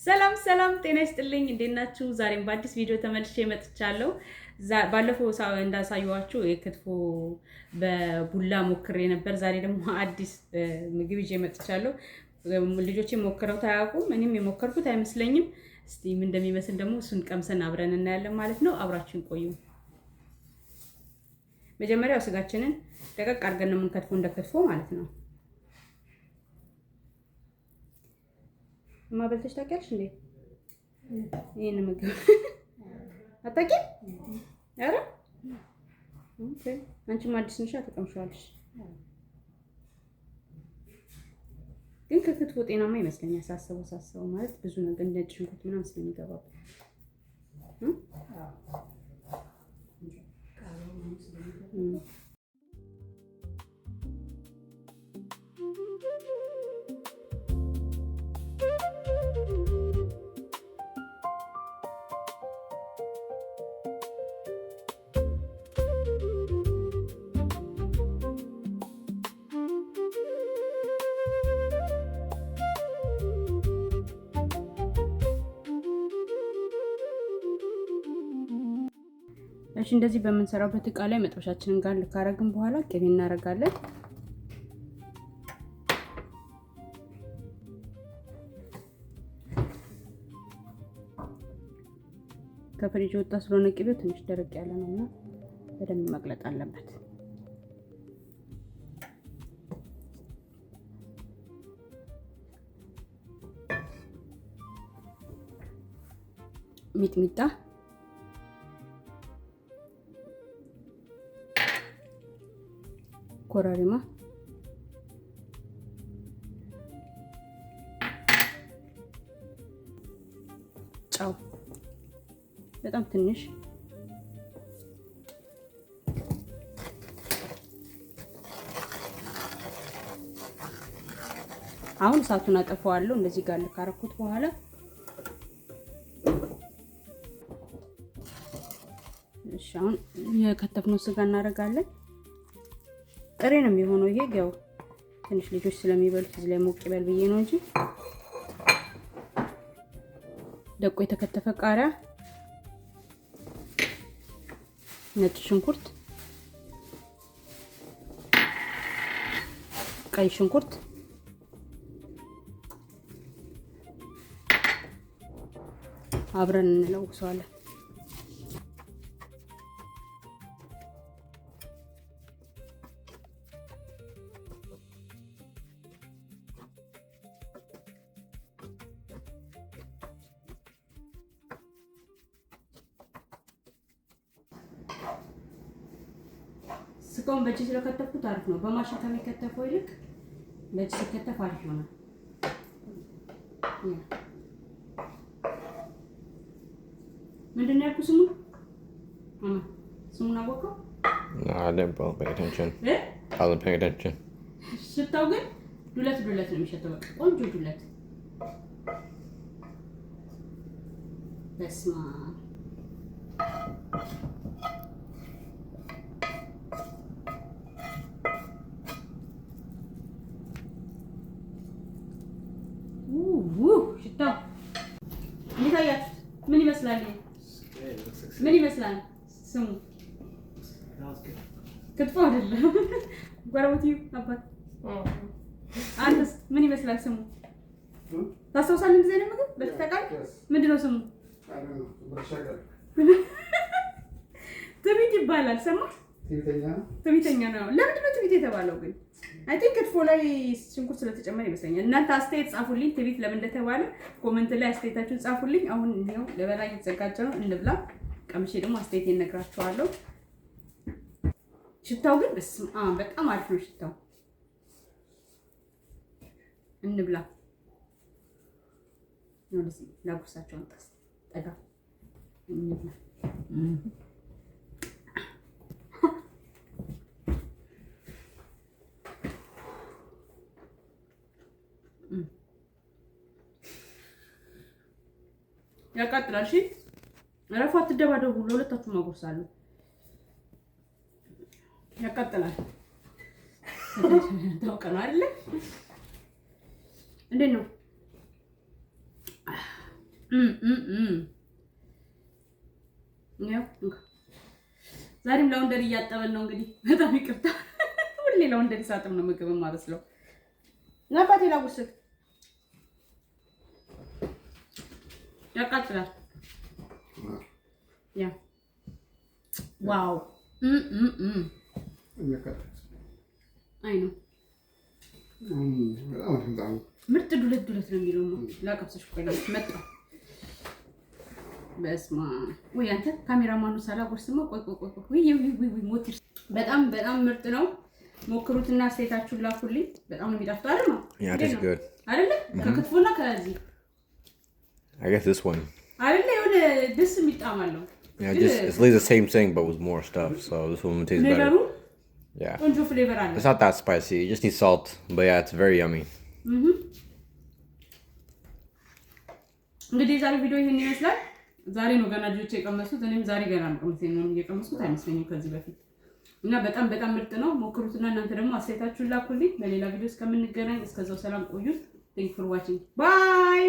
ሰላም ሰላም ጤና ይስጥልኝ እንዴት ናችሁ? ዛሬም በአዲስ ቪዲዮ ተመልሼ መጥቻለሁ። ባለፈው እንዳሳየኋችሁ የክትፎ በቡላ ሞክሬ ነበር። ዛሬ ደግሞ አዲስ ምግብ ይዤ መጥቻለሁ። ልጆቼ ሞክረው አያውቁም፣ እኔም የሞከርኩት አይመስለኝም። እስቲ ምን እንደሚመስል ደግሞ እሱን ቀምሰን አብረን እናያለን ማለት ነው። አብራችሁን ቆዩ። መጀመሪያው ስጋችንን ደቀቅ አድርገን ነው የምንከትፈው፣ እንደ ክትፎ ማለት ነው። ማበልተሽ ታውቂያለሽ እንዴ? ይሄን ምግብ አታውቂም? ኧረ ኦኬ። አንቺም አዲስ ነሽ፣ ተቀምሻለሽ። ግን ከክትፎ ጤናማ ይመስለኛል ሳስበው ማለት ብዙ ነገር ነጭ ሽንኩርት ምናምን ስለሚገባው እሺ እንደዚህ በምንሰራበት እቃ ላይ መጥበሻችንን ጋር ካረግን በኋላ ቅቤ እናረጋለን። ከፍሪጅ ወጣ ስለሆነ ቅቤው ትንሽ ደረቅ ያለ ነውና በደንብ መቅለጥ አለበት። ሚጥሚጣ ኮራሪማ ጨው በጣም ትንሽ አሁን እሳቱን አጠፋዋለሁ። እንደዚህ ጋር ካረኩት በኋላ እሺ አሁን የከተፍነው ስጋ እናደርጋለን። ጥሬ ነው የሚሆነው ይሄ ያው ትንሽ ልጆች ስለሚበሉት እዚህ ላይ ሞቅ ይበል ብዬ ነው እንጂ ደቆ የተከተፈ ቃሪያ፣ ነጭ ሽንኩርት፣ ቀይ ሽንኩርት፣ አብረን እንለውሰዋለን። ስጋውን በእጅ ስለከተፍኩት አሪፍ ነው። በማሽን ከሚከተፈው ይልቅ በእጅ ሲከተፍ አሪፍ ይሆናል። ምንድን ነው ያልኩት? ስሙን አወቀው? I didn't pay attention. I didn't pay attention. ሽታው ግን ዱለት ነው የሚሸተው። በቃ ቆንጆ ዱለት። በስማ ሽታው እንዴት አያችሁት? ምን ይመስላል? ምን ይመስላል? ስሙ ክትፎ አይደለም። ጎረቤት አባት አንተስ ምን ይመስላል? ስሙ ታስታውሳለህ? እንደዚህ አይነት ምግብ በተጠቃሚ ምንድን ነው ስሙ? ትቢት ይባላል። ሰማህ? ትቢተኛ ነው። ለምንድን ነው ትቢት የተባለው ግን? አይ ቲንክ ክትፎ ላይ ሽንኩርት ስለተጨመረ ይመስለኛል። እናንተ አስተያየት ጻፉልኝ፣ ትቢት ለምን እንደተባለ ኮሜንት ላይ አስተያየታችሁን ጻፉልኝ። አሁን ነው ለበላ እየተዘጋጀ ነው፣ እንብላ። ቀምሼ ደግሞ አስተያየቴን እነግራችኋለሁ። ሽታው ግን በጣም አሪፍ ነው ሽታው። እንብላ ነው ለዚህ ላጉርሳቸው አንተስ ጠጋ እንብላ። ያቃጥላል። እሺ ረፋ አትደባደቡ፣ ለሁለታችሁም አጎርሳለሁ። ያቃጥላል። ታውቀናል አይደል? እንዴት ነው? ያው ዛሬም ላውንደሪ እያጠበን ነው እንግዲህ በጣም ይቅርታ ሁሌ ላውንደሪ ሳጥብ ነው ምግብ ማበስለው ለአባቴ ላጉስክ ያቃጥላል ያ ዋው አይ ነው ምርጥ ዱለት ነው የሚለው ነው ላቀብሰሽ ቆይላ መጣ በስማ ወይ አንተ ካሜራማኑ ሳላጎርስማ ቆይ ሞት በጣም ምርጥ ነው ሞክሩትና አስተያየታችሁን ላኩልኝ በጣም ነው የሚጣፍጠው አይደል ነው Yeah, it is good. አይደል ከክትፎና ከዚህ I guess this one. አይደል የሆነ ደስ የሚጣማለው Yeah, it's like the same thing but with more stuff. So this one tastes better. Yeah. ቆንጆ ፍሌቨር አለ It's not that spicy. You just need salt. But yeah, it's very yummy. እንግዲህ ዛሬ ቪዲዮ ይሄን ይመስላል ዛሬ ነው ገና ልጆች የቀመሱት እኔም ዛሬ ገና ነው የቀመሱት አይመስለኝም ከዚህ በፊት እና በጣም ምርጥ ነው ሞክሩትና እናንተ ደግሞ አስተያየታችሁን ላኩልኝ በሌላ ቪዲዮ እስከምንገናኝ እስከዛው ሰላም ቆዩ Thank you for watching bye